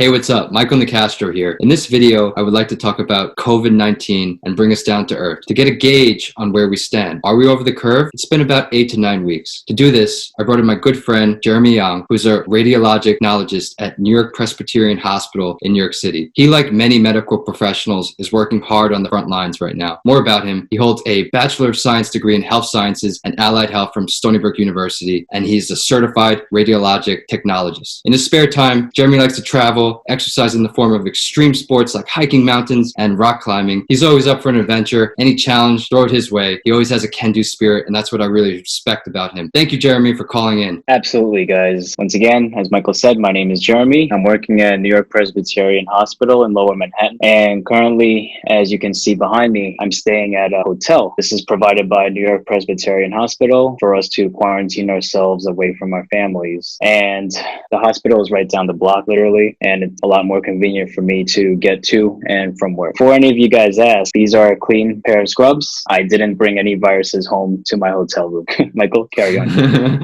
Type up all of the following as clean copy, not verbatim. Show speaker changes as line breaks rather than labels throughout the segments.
Hey, what's up? Michael Nicastro here. In this video, I would like to talk about COVID-19 and bring us down to earth to get a gauge on where we stand. Are we over the curve? It's been about 8 to 9 weeks. To do this, I brought in my good friend, Jeremy Yong, who's a Radiologic Technologist at New York Presbyterian Hospital in New York City. He, like many medical professionals, is working hard on the front lines right now. More about him, he holds a Bachelor of Science degree in Health Sciences and Allied Health from Stony Brook University, and he's a certified Radiologic Technologist. In his spare time, Jeremy likes to travel, exercise in the form of extreme sports like hiking mountains and rock climbing. He's always up for an adventure. Any challenge, throw it his way. He always has a can-do spirit, and that's what I really respect about him. Thank you, Jeremy, for calling in.
Absolutely, guys. Once again, as Michael said, my name is Jeremy. I'm working at New York Presbyterian Hospital in Lower Manhattan. And currently, as you can see behind me, I'm staying at a hotel. This is provided by New York Presbyterian Hospital for us to quarantine ourselves away from our families. And the hospital is right down the block, literally, and it's a lot more convenient for me to get to and from work. For any of you guys ask, these are a clean pair of scrubs. I didn't bring any viruses home to my hotel room. Michael, carry on.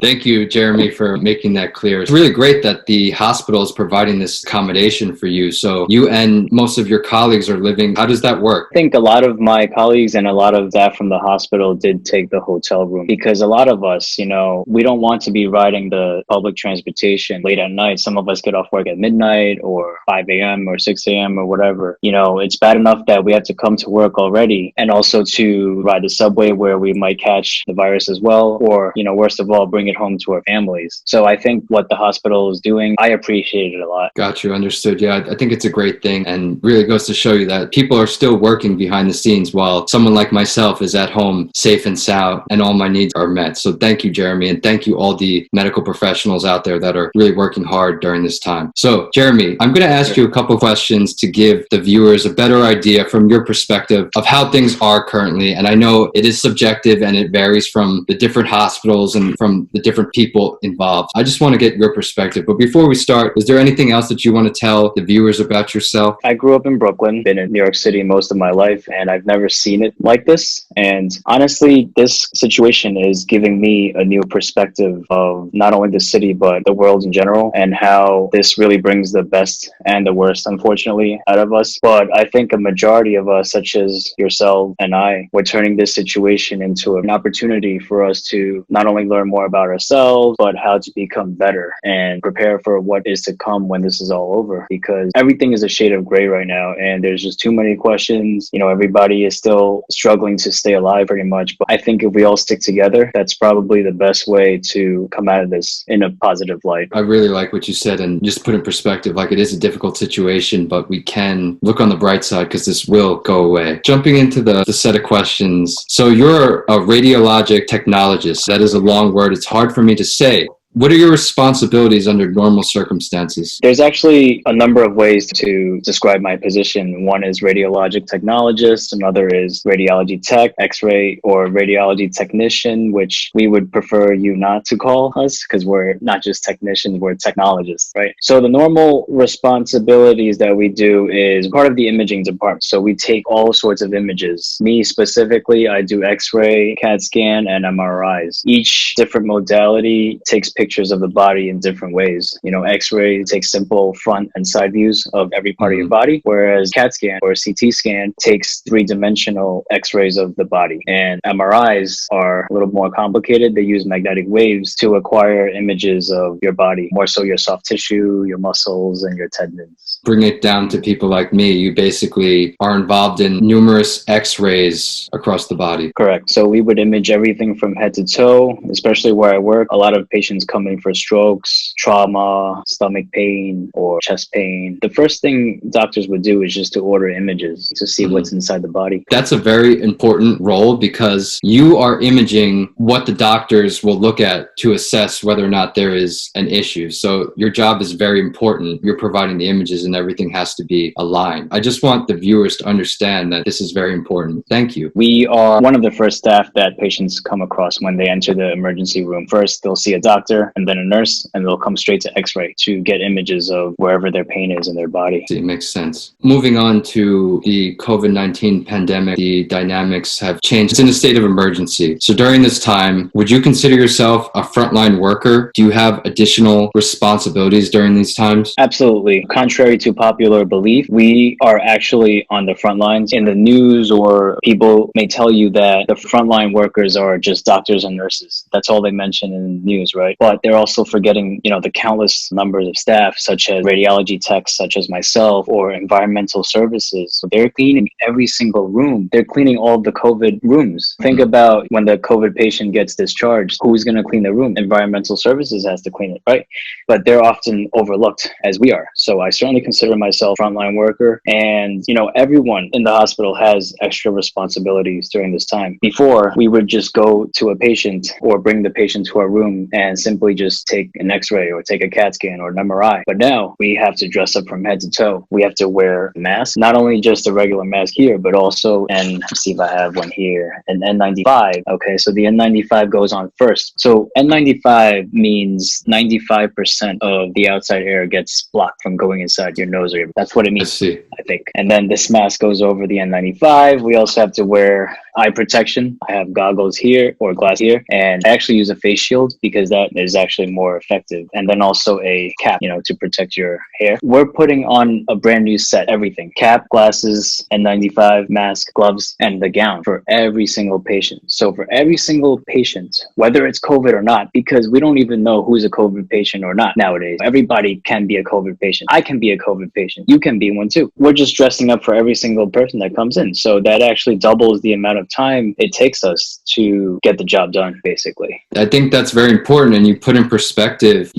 Thank you, Jeremy, for making that clear. It's really great that the hospital is providing this accommodation for you. So you and most of your colleagues are living. How does that work?
I think a lot of my colleagues and a lot of staff from the hospital did take the hotel room because a lot of us, we don't want to be riding the public transportation late at night. Some of us get off work at midnight or 5 a.m. or 6 a.m. or whatever. It's bad enough that we have to come to work already and also to ride the subway where we might catch the virus as well, or, worst of all, bring it home to our families. So I think what the hospital is doing, I appreciate it a lot.
Got you. Understood. Yeah, I think it's a great thing and really goes to show you that people are still working behind the scenes while someone like myself is at home safe and sound and all my needs are met. So thank you, Jeremy, and thank you all the medical professionals out there that are really working hard during this time. So Jeremy, I'm going to ask you a couple of questions to give the viewers a better idea from your perspective of how things are currently. And I know it is subjective and it varies from the different hospitals and from the different people involved. I just want to get your perspective. But before we start, is there anything else that you want to tell the viewers about yourself?
I grew up in Brooklyn, been in New York City most of my life, and I've never seen it like this. And honestly, this situation is giving me a new perspective of not only the city, but the world in general, and how this really brings the best and the worst, unfortunately, out of us. But I think a majority of us, such as yourself and I, we're turning this situation into an opportunity for us to not only learn more about ourselves, but how to become better and prepare for what is to come when this is all over. Because everything is a shade of gray right now, and there's just too many questions. Everybody is still struggling to stay alive pretty much. But I think if we all stick together, that's probably the best way to come out of this in a positive light.
I really like what you said, and just put in perspective, like it is a difficult situation, but we can look on the bright side because this will go away. Jumping into the set of questions. So you're a radiologic technologist. That is a long word. It's hard for me to say. What are your responsibilities under normal circumstances?
There's actually a number of ways to describe my position. One is radiologic technologist, another is radiology tech, x-ray, or radiology technician, which we would prefer you not to call us because we're not just technicians, we're technologists, right? So the normal responsibilities that we do is part of the imaging department. So we take all sorts of images. Me specifically, I do x-ray, CAT scan, and MRIs. Each different modality takes pictures of the body in different ways. X-ray takes simple front and side views of every part of your body, whereas CAT scan or CT scan takes three-dimensional X-rays of the body. And MRIs are a little more complicated. They use magnetic waves to acquire images of your body, more so your soft tissue, your muscles, and your tendons.
Bring it down to people like me. You basically are involved in numerous X-rays across the body.
Correct. So we would image everything from head to toe, especially where I work. A lot of patients coming for strokes, trauma, stomach pain, or chest pain. The first thing doctors would do is just to order images to see what's inside the body.
That's a very important role because you are imaging what the doctors will look at to assess whether or not there is an issue. So your job is very important. You're providing the images and everything has to be aligned. I just want the viewers to understand that this is very important. Thank you.
We are one of the first staff that patients come across when they enter the emergency room. First, they'll see a doctor. doctor and then a nurse, and they'll come straight to x-ray to get images of wherever their pain is in their body.
It makes sense. Moving on to the COVID-19 pandemic, the dynamics have changed. It's in a state of emergency. So during this time, would you consider yourself a frontline worker? Do you have additional responsibilities during these times?
Absolutely. Contrary to popular belief, we are actually on the front lines. In the news, or people may tell you that the frontline workers are just doctors and nurses. That's all they mention in the news, right? But they're also forgetting, the countless numbers of staff, such as radiology techs, such as myself, or environmental services. So they're cleaning every single room. They're cleaning all of the COVID rooms. Think about when the COVID patient gets discharged, who's going to clean the room? Environmental services has to clean it, right? But they're often overlooked, as we are. So I certainly consider myself a frontline worker. And, everyone in the hospital has extra responsibilities during this time. Before, we would just go to a patient or bring the patient to our room and simply just take an x-ray or take a CAT scan or an MRI. But now we have to dress up from head to toe. We have to wear masks, not only just a regular mask here, but also, and let's see if I have one here, an N95. Okay, so the N95 goes on first. So N95 means 95% of the outside air gets blocked from going inside your nose or your, that's what it means, I think. And then this mask goes over the N95. We also have to wear eye protection. I have goggles here or glass here, and I actually use a face shield because that is actually more effective. And then also a cap, to protect your hair. We're putting on a brand new set, everything. Cap, glasses, N95, mask, gloves, and the gown for every single patient. So for every single patient, whether it's COVID or not, because we don't even know who's a COVID patient or not nowadays. Everybody can be a COVID patient. I can be a COVID patient. You can be one too. We're just dressing up for every single person that comes in. So that actually doubles the amount of time it takes us to get the job done, basically.
I think that's very important. And you put in perspective,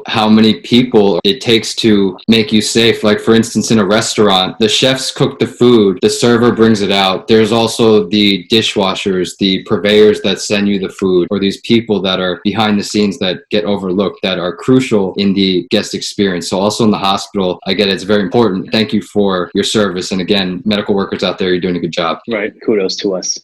how many people it takes to make you safe. Like, for instance, in a restaurant, the chefs cook the food, the server brings it out. There's also the dishwashers, the purveyors that send you the food, or these people that are behind the scenes that get overlooked, that are crucial in the guest experience. So also in the hospital, I get it, it's very important. Thank you for your service. And again, medical workers out there, you're doing a good job.
Right. Kudos to us.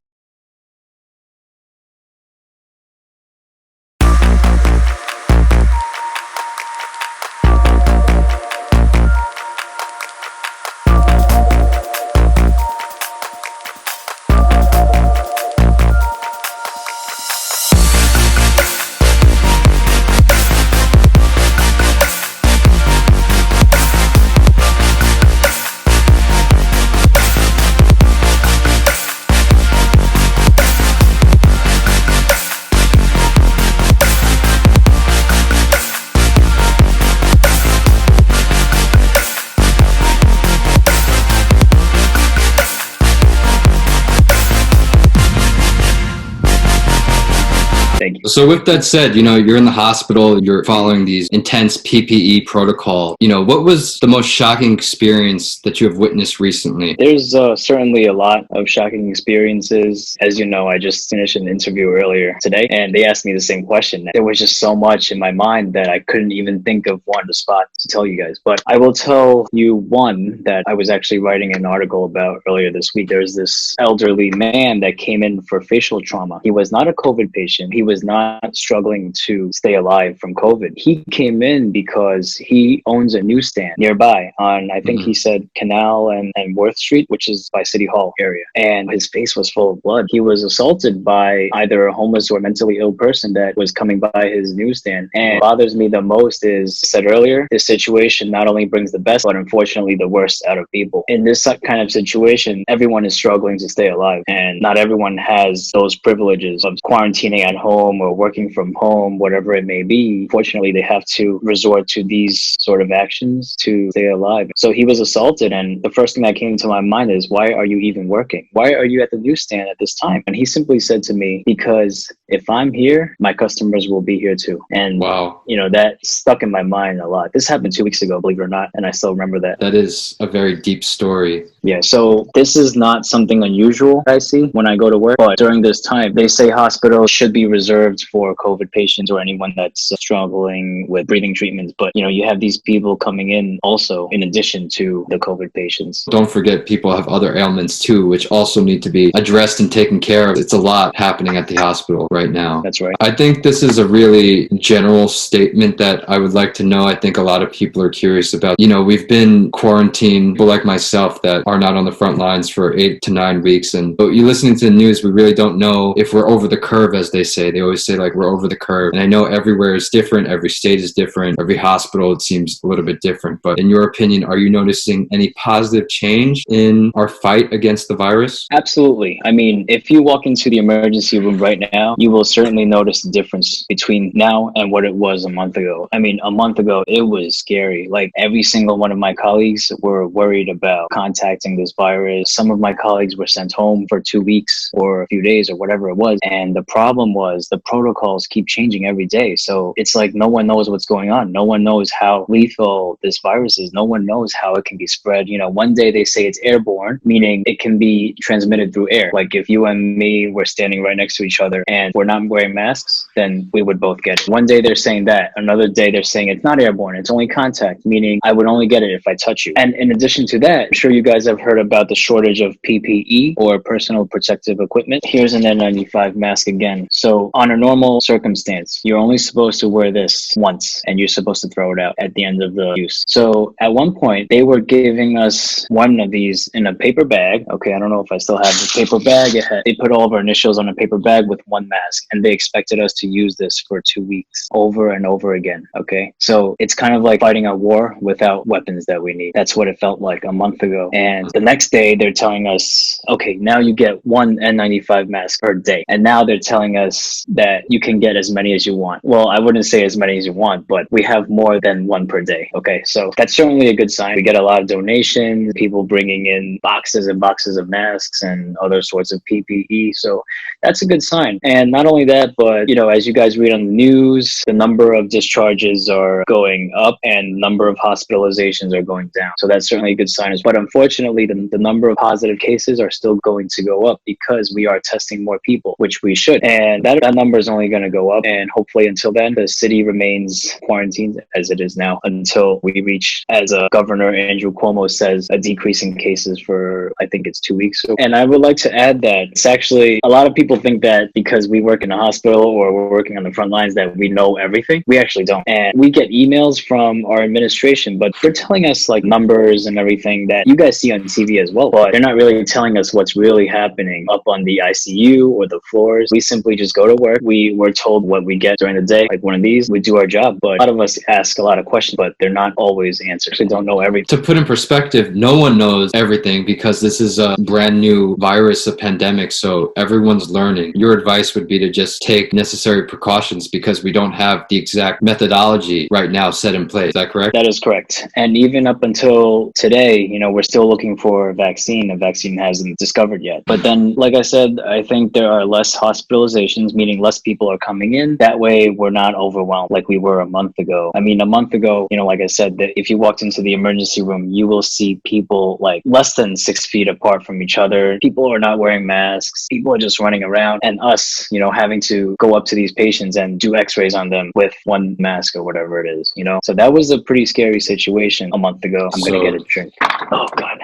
Thank you.
So with that said, you're in the hospital, you're following these intense PPE protocol. What was the most shocking experience that you have witnessed recently?
There's certainly a lot of shocking experiences. As you know, I just finished an interview earlier today, and they asked me the same question. There was just so much in my mind that I couldn't even think of one spot to tell you guys. But I will tell you one that I was actually writing an article about earlier this week. There's this elderly man that came in for facial trauma. He was not a COVID patient. He was not struggling to stay alive from COVID. He came in because he owns a newsstand nearby on, I think he said Canal and Worth Street, which is by City Hall area. And his face was full of blood. He was assaulted by either a homeless or mentally ill person that was coming by his newsstand. And what bothers me the most is, said earlier, this situation not only brings the best, but unfortunately the worst out of people. In this kind of situation, everyone is struggling to stay alive. And not everyone has those privileges of quarantining at home or working from home, whatever it may be. Fortunately, they have to resort to these sort of actions to stay alive. So he was assaulted, and the first thing that came to my mind is, why are you even working? Why are you at the newsstand at this time? And he simply said to me, because if I'm here, my customers will be here too. And
wow,
that stuck in my mind a lot. This happened 2 weeks ago, believe it or not, and I still remember that.
That is a very deep story.
Yeah, so this is not something unusual I see when I go to work, but during this time, they say hospitals should be reserved wards for COVID patients or anyone that's struggling with breathing treatments. But, you have these people coming in also in addition to the COVID patients.
Don't forget people have other ailments too, which also need to be addressed and taken care of. It's a lot happening at the hospital right now.
That's right.
I think this is a really general statement that I would like to know. I think a lot of people are curious about. We've been quarantined, people like myself that are not on the front lines for 8 to 9 weeks. And you listening to the news, we really don't know if we're over the curve, as they say. They always say like we're over the curve. And I know everywhere is different. Every state is different. Every hospital, it seems a little bit different. But in your opinion, are you noticing any positive change in our fight against the virus?
Absolutely. I mean, if you walk into the emergency room right now, you will certainly notice the difference between now and what it was a month ago. I mean, a month ago, it was scary. Like every single one of my colleagues were worried about contacting this virus. Some of my colleagues were sent home for 2 weeks or a few days or whatever it was. And the problem was the protocols keep changing every day. So it's like no one knows what's going on. No one knows how lethal this virus is. No one knows how it can be spread. One day they say it's airborne, meaning it can be transmitted through air. Like if you and me were standing right next to each other and we're not wearing masks, then we would both get it. One day they're saying that. Another day they're saying it's not airborne. It's only contact, meaning I would only get it if I touch you. And in addition to that, I'm sure you guys have heard about the shortage of PPE or personal protective equipment. Here's an N95 mask again. So on a normal circumstance, you're only supposed to wear this once and you're supposed to throw it out at the end of the use. So at one point they were giving us one of these in a paper bag. Okay, I don't know if I still have the paper bag. They put all of our initials on a paper bag with one mask and they expected us to use this for 2 weeks over and over again. Okay, so it's kind of like fighting a war without weapons that we need. That's what it felt like a month ago. And the next day they're telling us, okay, now you get one N95 mask per day. And now they're telling us that you can get as many as you want. Well, I wouldn't say as many as you want, but we have more than one per day. Okay, so that's certainly a good sign. We get a lot of donations, people bringing in boxes and boxes of masks and other sorts of PPE. So that's a good sign. And not only that, but as you guys read on the news, the number of discharges are going up and number of hospitalizations are going down. So that's certainly a good sign. But unfortunately, the number of positive cases are still going to go up because we are testing more people, which we should. And that number is only going to go up. And hopefully until then, the city remains quarantined as it is now until we reach, as Governor Andrew Cuomo says, a decrease in cases for, I think it's 2 weeks. And I would like to add that it's actually, a lot of people think that because we work in a hospital or we're working on the front lines that we know everything. We actually don't. And we get emails from our administration, but they're telling us like numbers and everything that you guys see on TV as well. But they're not really telling us what's really happening up on the ICU or the floors. We simply just go to work. We're told what we get during the day, like one of these. We do our job. But a lot of us ask a lot of questions, but they're not always answered. They don't know everything.
To put in perspective, no one knows everything because this is a brand new virus, a pandemic. So everyone's learning. Your advice would be to just take necessary precautions because we don't have the exact methodology right now set in place. Is that correct?
That is correct. And even up until today, we're still looking for a vaccine. A vaccine hasn't discovered yet. But then, like I said, I think there are less hospitalizations, meaning less people are coming in. That way, we're not overwhelmed like we were a month ago. I mean, a month ago, like I said, that if you walked into the emergency room, you will see people like less than 6 feet apart from each other. People are not wearing masks. People are just running around. And us, having to go up to these patients and do x-rays on them with one mask or whatever it is, So that was a pretty scary situation a month ago. I'm going to get a drink. Oh, God.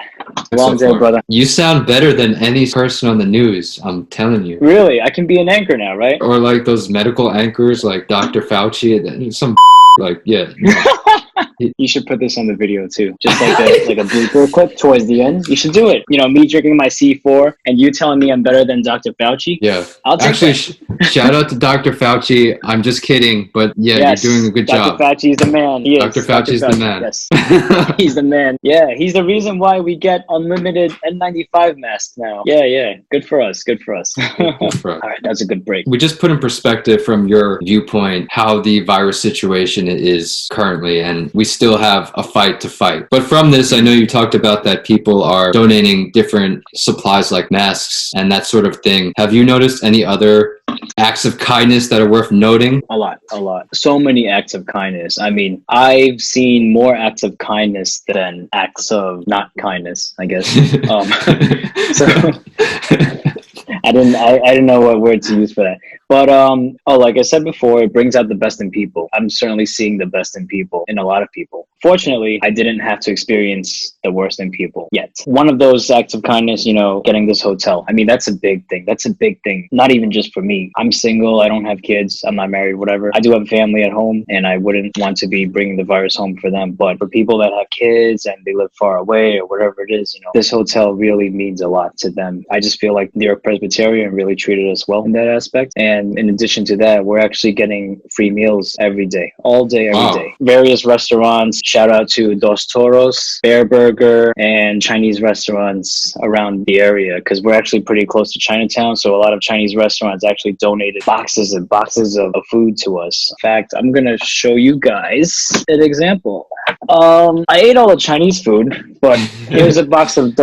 Long day, brother.
You sound better than any person on the news. I'm telling you.
Really? I can be an anchor now, right?
Or like those medical anchors like Dr. Fauci. Some like, yeah.
You should put this on the video too, just like a blooper clip towards the end. You should do it. Me drinking my C4 and you telling me I'm better than Dr. Fauci.
Yeah,
I'll take
actually shout out to Dr. Fauci. I'm just kidding, but yeah, yes, you're doing a good job.
Dr. Fauci is the man. He is.
Dr. Fauci is the man.
Yes, he's the man. Yeah, he's the reason why we get unlimited N95 masks now. Yeah, good for us. Good for us. Good for us. All right, that's a good break.
We just put in perspective from your viewpoint how the virus situation is currently, and we still have a fight to fight. But from this, I know you talked about that people are donating different supplies like masks and that sort of thing. Have you noticed any other acts of kindness that are worth noting?
A lot. So many acts of kindness. I mean, I've seen more acts of kindness than acts of not kindness, I guess. So I didn't know what word to use for that. But like I said before, it brings out the best in people. I'm certainly seeing the best in people, in a lot of people. Fortunately, I didn't have to experience the worst in people yet. One of those acts of kindness, getting this hotel. I mean, that's a big thing. That's a big thing. Not even just for me. I'm single. I don't have kids. I'm not married, whatever. I do have a family at home, and I wouldn't want to be bringing the virus home for them. But for people that have kids and they live far away or whatever it is, this hotel really means a lot to them. I just feel like New York Presbyterian really treated us well in that aspect. And in addition to that, we're actually getting free meals every day, all day, every day. Various restaurants. Shout out to Dos Toros, Bear Burger, and Chinese restaurants around the area, because we're actually pretty close to Chinatown. So a lot of Chinese restaurants actually donated boxes and boxes of food to us. In fact, I'm going to show you guys an example. I ate all the Chinese food, but here's a box of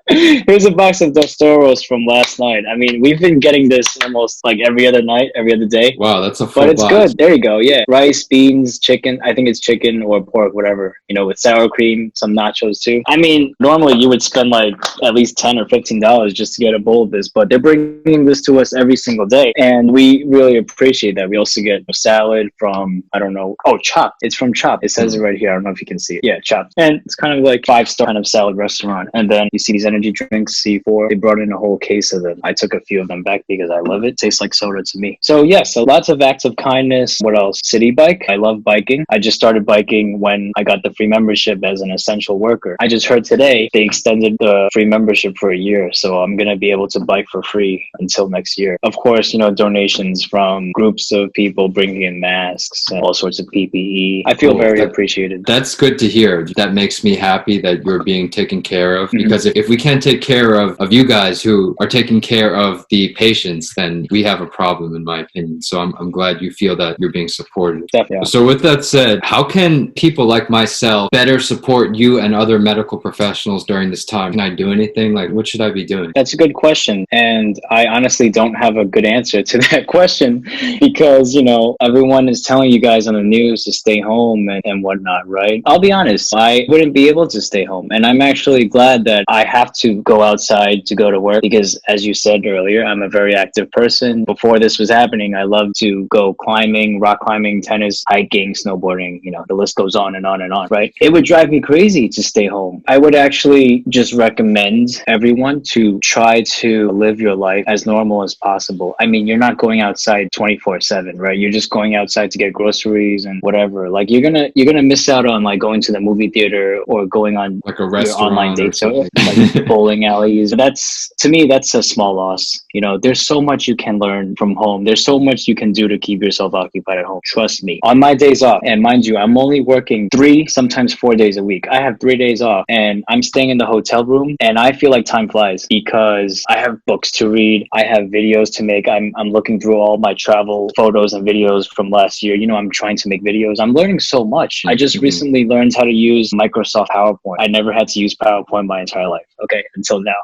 here's a box of Dos Toros from last night. I mean, we've been getting this almost like every other night, every other day.
Wow, that's a full
But it's
box.
good. There you go. Yeah. Rice, beans, chicken. I think it's chicken or pork, whatever, with sour cream, some nachos too. I mean, normally you would spend like at least $10 or $15 just to get a bowl of this, but they're bringing this to us every single day. And we really appreciate that. We also get a salad from, I don't know. Oh, Chop. It's from Chop. It says it right here. I don't know if you can see it. Yeah, Chop. And it's kind of like 5-star kind of salad restaurant. And then you see these energy drinks, C4. They brought in a whole case of them. I took a few of them back because I love it. Tastes like soda to me. So yes, so lots of acts of kindness. What else? City bike. I love biking. I just started biking when I got the free membership as an essential worker. I just heard today they extended the free membership for a year. So I'm going to be able to bike for free until next year. Of course, donations from groups of people bringing in masks and all sorts of PPE. I feel very appreciated.
That's good to hear. That makes me happy that you're being taken care of, because if we can't take care of you guys who are taking care of the patients, then we have a problem, in my opinion. So I'm glad you feel that you're being supported.
Definitely.
So with that said, how can people like myself better support you and other medical professionals during this time? Can I do anything? Like, what should I be doing?
That's a good question. And I honestly don't have a good answer to that question because, everyone is telling you guys on the news to stay home and whatnot, right? I'll be honest, I wouldn't be able to stay home. And I'm actually glad that I have to go outside to go to work because, as you said earlier, I'm a very active person. Before this was happening, I loved to go climbing, rock climbing, tennis, hiking, snowboarding, the list goes on and on and on, right? It would drive me crazy to stay home. I would actually just recommend everyone to try to live your life as normal as possible. I mean, you're not going outside 24/7, right? You're just going outside to get groceries and whatever. Like you're gonna miss out on like going to the movie theater or going on
like a
your
restaurant
online dates or like bowling alleys. To me, that's a small loss. There's so much you can learn from home. There's so much you can do to keep yourself occupied at home. Trust me. On my days off, and mind you, I'm only working 3, sometimes 4 days a week. I have 3 days off and I'm staying in the hotel room and I feel like time flies because I have books to read. I have videos to make. I'm looking through all my travel photos and videos from last year. I'm trying to make videos. I'm learning so much. I just recently learned how to use Microsoft PowerPoint. I never had to use PowerPoint my entire life. Okay, until now.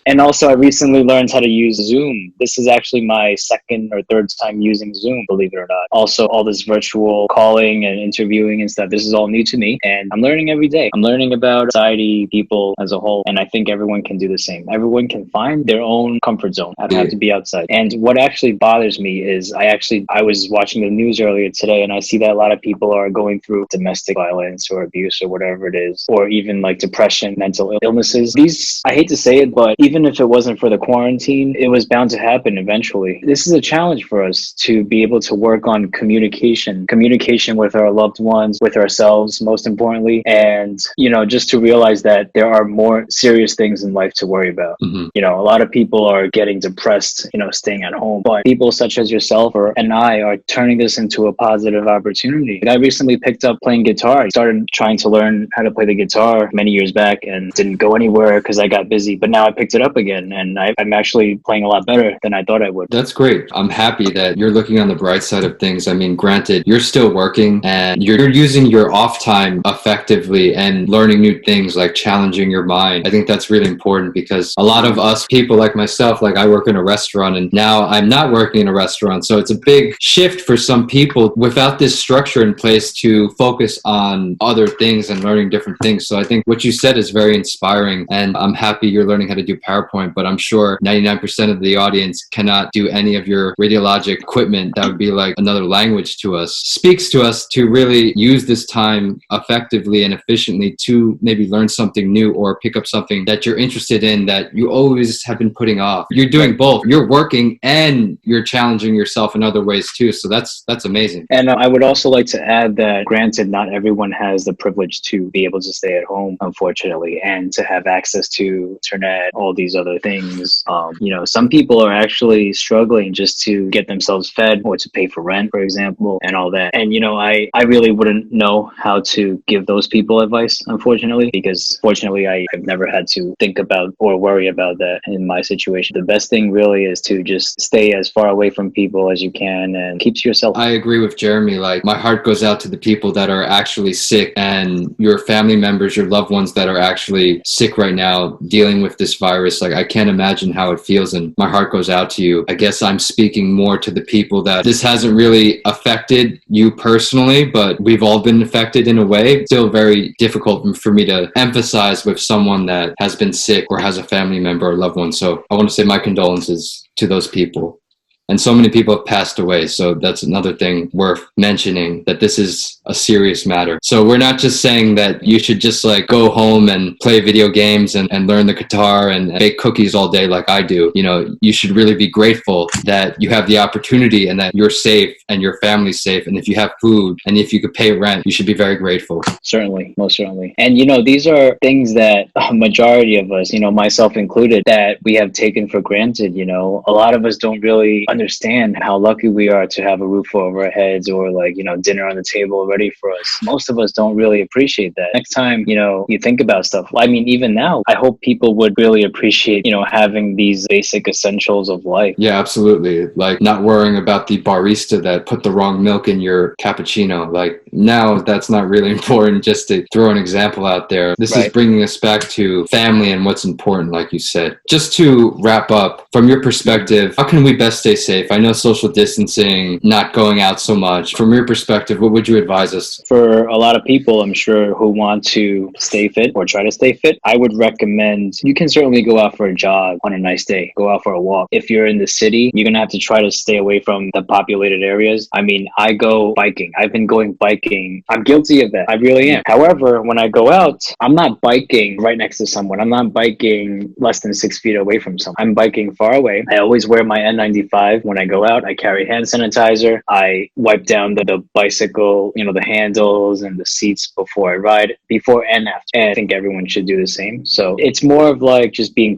and also I recently learned how to use Zoom. This is actually my second or third time using Zoom, believe it or not. Also, all this virtual calling and interviewing and stuff, this is all new to me. And I'm learning every day. I'm learning about society, people as a whole. And I think everyone can do the same. Everyone can find their own comfort zone. I don't have to be outside. And what actually bothers me is I was watching the news earlier today and I see that a lot of people are going through domestic violence or abuse or whatever it is, or even like depression, mental illnesses. These, I hate to say it, but even if it wasn't for the quarantine, it was bound to happen eventually. This is a challenge for us to be able to work on communication with our loved ones, with ourselves, most importantly. And, just to realize that there are more serious things in life to worry about. A lot of people are getting depressed, staying at home, but people such as yourself and I are turning this into a positive opportunity. I recently picked up playing guitar. I started trying to learn how to play the guitar many years back and didn't go anywhere because I got busy, but now I picked it up again and I'm actually playing a lot better than I thought I would.
That's great. I'm happy that you're looking on the bright side of things. I mean, granted, you're still working and you're using your off time effectively and learning new things, like challenging your mind. I think that's really important because a lot of us people like myself, like I work in a restaurant and now I'm not working in a restaurant. So it's a big shift for some people without this structure in place to focus on other things and learning different things. So I think what you said is very inspiring. And I'm happy you're learning how to do PowerPoint, but I'm sure 99% of the audience cannot do any of your radiologic equipment. That would be like another language to us. Speaks to us to really use this time effectively and efficiently to maybe learn something new or pick up something that you're interested in that you always have been putting off. You're doing both. You're working and you're challenging yourself in other ways too. So that's amazing.
And I would also like to add that, granted, not everyone has the privilege to be able to stay at home, unfortunately, and to have access to internet, all these other things. Some people are actually struggling just to get themselves fed or to pay for rent, for example, and all that. And, I really wouldn't know how to give those people advice, unfortunately, because fortunately, I've never had to think about or worry about that in my situation. The best thing really is to just stay as far away from people as you can and keep to yourself.
I agree with Jeremy. Like, my heart goes out to the people that are actually sick and your family members, your loved ones that are actually sick right now dealing with this virus. Like, I can't imagine how it feels, and my heart goes out to you. I guess I'm speaking more to the people that this hasn't really affected you personally, but we've all been affected in a way. Still very difficult for me to emphasize with someone that has been sick or has a family member or loved one. So I want to say my condolences to those people. And so many people have passed away. So that's another thing worth mentioning, that this is a serious matter. So we're not just saying that you should just like go home and play video games and learn the guitar and bake cookies all day like I do. You should really be grateful that you have the opportunity and that you're safe and your family's safe. And if you have food and if you could pay rent, you should be very grateful.
Certainly, most certainly. And, these are things that a majority of us, myself included, that we have taken for granted. A lot of us don't really understand how lucky we are to have a roof over our heads or dinner on the table ready for us. Most of us don't really appreciate that. Next time, you think about stuff. I mean, even now, I hope people would really appreciate, having these basic essentials of life.
Yeah, absolutely. Like not worrying about the barista that put the wrong milk in your cappuccino. Like now that's not really important, just to throw an example out there. This is bringing us back to family and what's important, like you said. Just to wrap up, from your perspective, how can we best stay safe? I know social distancing, not going out so much. From your perspective, what would you advise us?
For a lot of people, I'm sure, who want to stay fit or try to stay fit, I would recommend you can certainly go out for a jog on a nice day, go out for a walk. If you're in the city, you're going to have to try to stay away from the populated areas. I mean, I go biking. I've been going biking. I'm guilty of that. I really am. However, when I go out, I'm not biking right next to someone. I'm not biking less than 6 feet away from someone. I'm biking far away. I always wear my N95 when I go out. I carry hand sanitizer. I wipe down the bicycle, the handles and the seats before I ride, before and after. And I think everyone should do the same. So it's more of like just being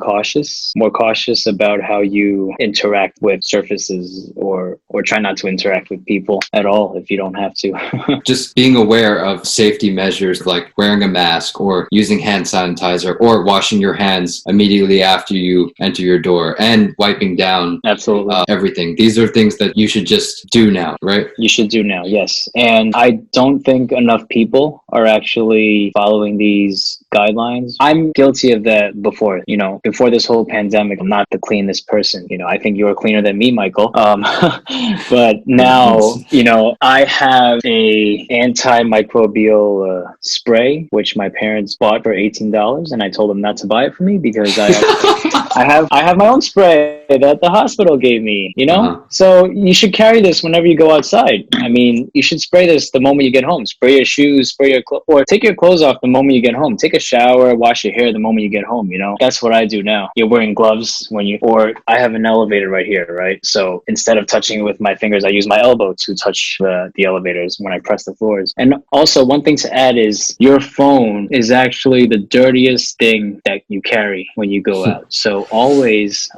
more cautious about how you interact with surfaces or try not to interact with people at all if you don't have to.
Just being aware of safety measures like wearing a mask or using hand sanitizer or washing your hands immediately after you enter your door and wiping down everything. These are things that you should just do now, right?
You should do now, yes. And I don't think enough people are actually following these guidelines. I'm guilty of that before, before this whole pandemic. I'm not the cleanest person. I think you're cleaner than me, Michael. But now, I have a antimicrobial spray, which my parents bought for $18, and I told them not to buy it for me because I have my own spray that the hospital gave me, So you should carry this whenever you go outside. I mean, you should spray this the moment you get home. Spray your shoes, spray your clothes, or take your clothes off the moment you get home. Take a shower, wash your hair the moment you get home, That's what I do now. You're wearing gloves or I have an elevator right here, right? So instead of touching it with my fingers, I use my elbow to touch the elevators when I press the floors. And also, one thing to add is your phone is actually the dirtiest thing that you carry when you go out. So always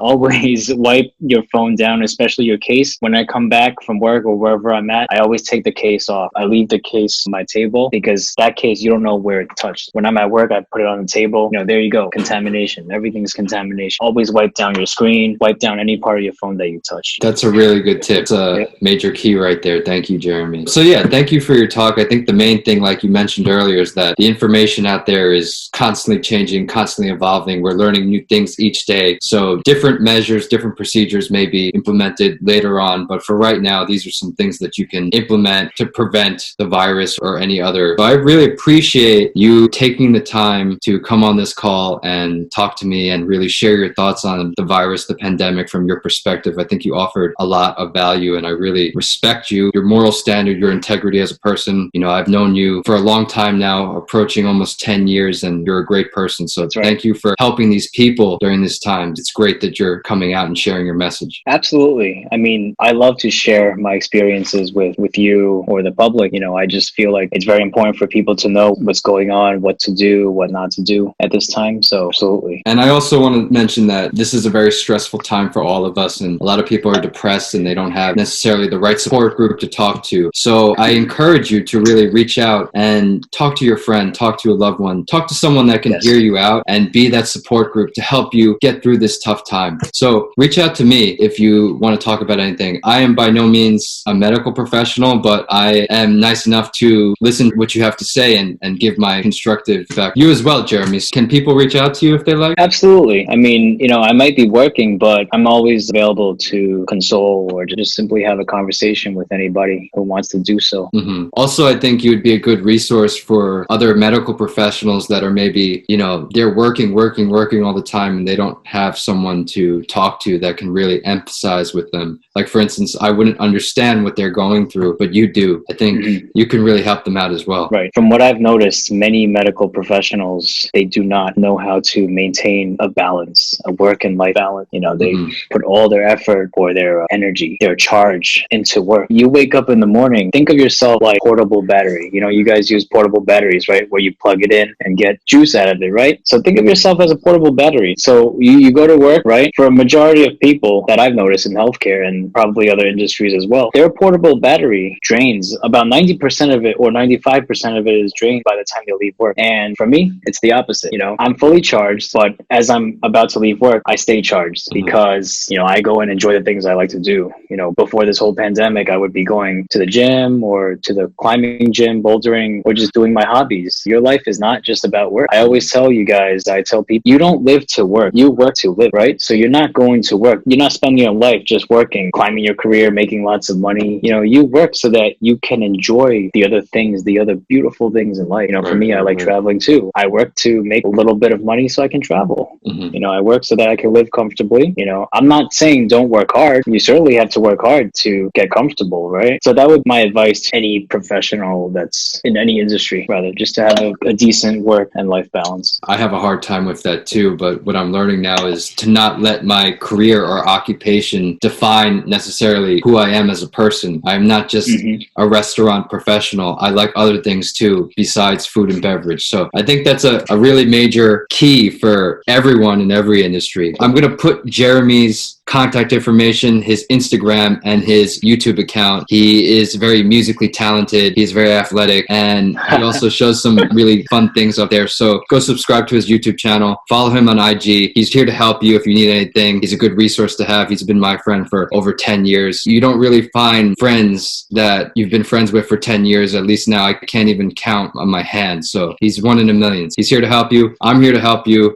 wipe your phone down, especially your case. When I come back from work or wherever I'm at, I always take the case off. I leave the case on my table because that case, you don't know where it touched. When I'm at work, I put it on the table. There you go. Contamination. Everything's contamination. Always wipe down your screen, wipe down any part of your phone that you touch.
That's a really good tip. It's a major key right there. Thank you, Jeremy. So yeah, thank you for your talk. I think the main thing, like you mentioned earlier, is that the information out there is constantly changing, constantly evolving. We're learning new things each day. So different measures, different procedures may be implemented later on. But for right now, these are some things that you can implement to prevent the virus or any other. So I really appreciate you taking the time time to come on this call and talk to me and really share your thoughts on the virus, the pandemic from your perspective. I think you offered a lot of value, and I really respect you, your moral standard, your integrity as a person. You know, I've known you for a long time now, approaching almost 10 years, and you're a great person. So thank you for helping these people during this time. It's great that you're coming out and sharing your message.
Absolutely. I mean, I love to share my experiences with you or the public. You know, I just feel like it's very important for people to know what's going on, what to do, what not to do at this time. So absolutely.
And I also want to mention that this is a very stressful time for all of us, and a lot of people are depressed and they don't have necessarily the right support group to talk to. So I encourage you to really reach out and talk to your friend, talk to a loved one, talk to someone that can hear you out and be that support group to help you get through this tough time. So reach out to me if you want to talk about anything. I am by no means a medical professional, but I am nice enough to listen to what you have to say and give my constructive feedback. You as well, Jeremy. Can people reach out to you if they like?
Absolutely. I mean, you know, I might be working, but I'm always available to console or to just simply have a conversation with anybody who wants to do so.
Mm-hmm. Also, I think you would be a good resource for other medical professionals that are maybe, you know, they're working all the time and they don't have someone to talk to that can really empathize with them. Like, for instance, I wouldn't understand what they're going through, but you do. I think you can really help them out as well.
Right. From what I've noticed, many medical professionals, they do not know how to maintain a balance, a work and life balance. You know, they put all their effort or their energy, their charge into work. You wake up in the morning, think of yourself like portable battery. You know, you guys use portable batteries, right? Where you plug it in and get juice out of it, right? So think of yourself as a portable battery. So you go to work, right? For a majority of people that I've noticed in healthcare and probably other industries as well, their portable battery drains about 90% of it or 95% of it is drained by the time they leave work. And for me, it's the opposite. You know, I'm fully charged, but as I'm about to leave work, I stay charged because, you know, I go and enjoy the things I like to do. You know, before this whole pandemic, I would be going to the gym or to the climbing gym, bouldering, or just doing my hobbies. Your life is not just about work. I always tell you guys, I tell people, you don't live to work, you work to live, right? So you're not going to work. You're not spending your life just working, climbing your career, making lots of money. You know, you work so that you can enjoy the other things, the other beautiful things in life. You know, for me, I like traveling too. I work to make a little bit of money so I can travel. You know, I work so that I can live comfortably. You know, I'm not saying don't work hard. You certainly have to work hard to get comfortable, right? So that would be my advice to any professional that's in any industry, rather, just to have a decent work and life balance.
I have a hard time with that too, but what I'm learning now is to not let my career or occupation define necessarily who I am as a person. I'm not just a restaurant professional. I like other things too besides food and beverage. So I think that's a really major key for everyone in every industry. I'm going to put Jeremy's contact information, his Instagram and his YouTube account. He is very musically talented. He's very athletic, and he also shows some really fun things up there. So go subscribe to his YouTube channel. Follow him on IG. He's here to help you if you need anything. He's a good resource to have. He's been my friend for over 10 years. You don't really find friends that you've been friends with for 10 years. At least now I can't even count on my hand. So he's one in a million. He's here to help you. I'm here to help you.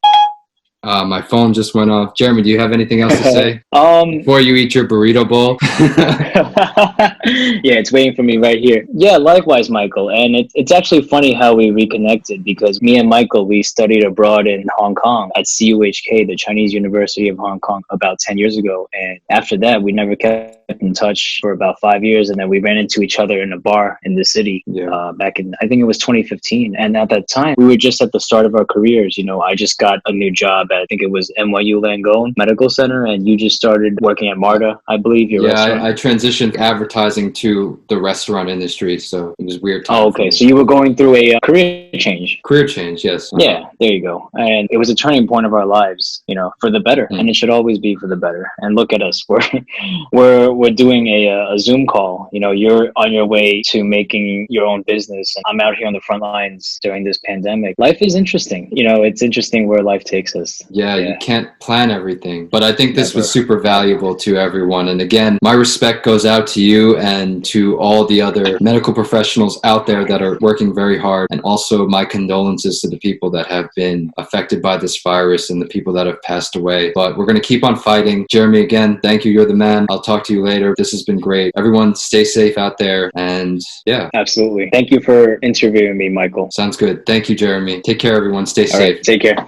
My phone just went off. Jeremy, do you have anything else to say before you eat your burrito bowl?
Yeah, it's waiting for me right here. Yeah, likewise, Michael. And it's actually funny how we reconnected, because me and Michael, we studied abroad in Hong Kong at CUHK, the Chinese University of Hong Kong, about 10 years ago. And after that, we never kept in touch for about 5 years. And then we ran into each other in a bar in the city back in, I think it was 2015. And at that time, we were just at the start of our careers. You know, I just got a new job at, I think it was NYU Langone Medical Center, and you just started working at Marta, I believe. Your restaurant.
I transitioned advertising to the restaurant industry, so it was weird.
Oh, okay. So you were going through a career change.
Career change, yes.
Yeah, there you go. And it was a turning point of our lives, you know, for the better, and it should always be for the better. And look at us, we're doing a Zoom call. You know, you're on your way to making your own business, and I'm out here on the front lines during this pandemic. Life is interesting. You know, it's interesting where life takes us.
Yeah, you can't plan everything. But I think this
Never.
was super valuable to everyone. And again, my respect goes out to you and to all the other medical professionals out there that are working very hard. And also my condolences to the people that have been affected by this virus and the people that have passed away. But we're going to keep on fighting. Jeremy, again, thank you. You're the man. I'll talk to you later. This has been great. Everyone stay safe out there. And yeah.
Absolutely. Thank you for interviewing me, Michael.
Sounds good. Thank you, Jeremy. Take care, everyone. Stay
All
safe.
right. Take care.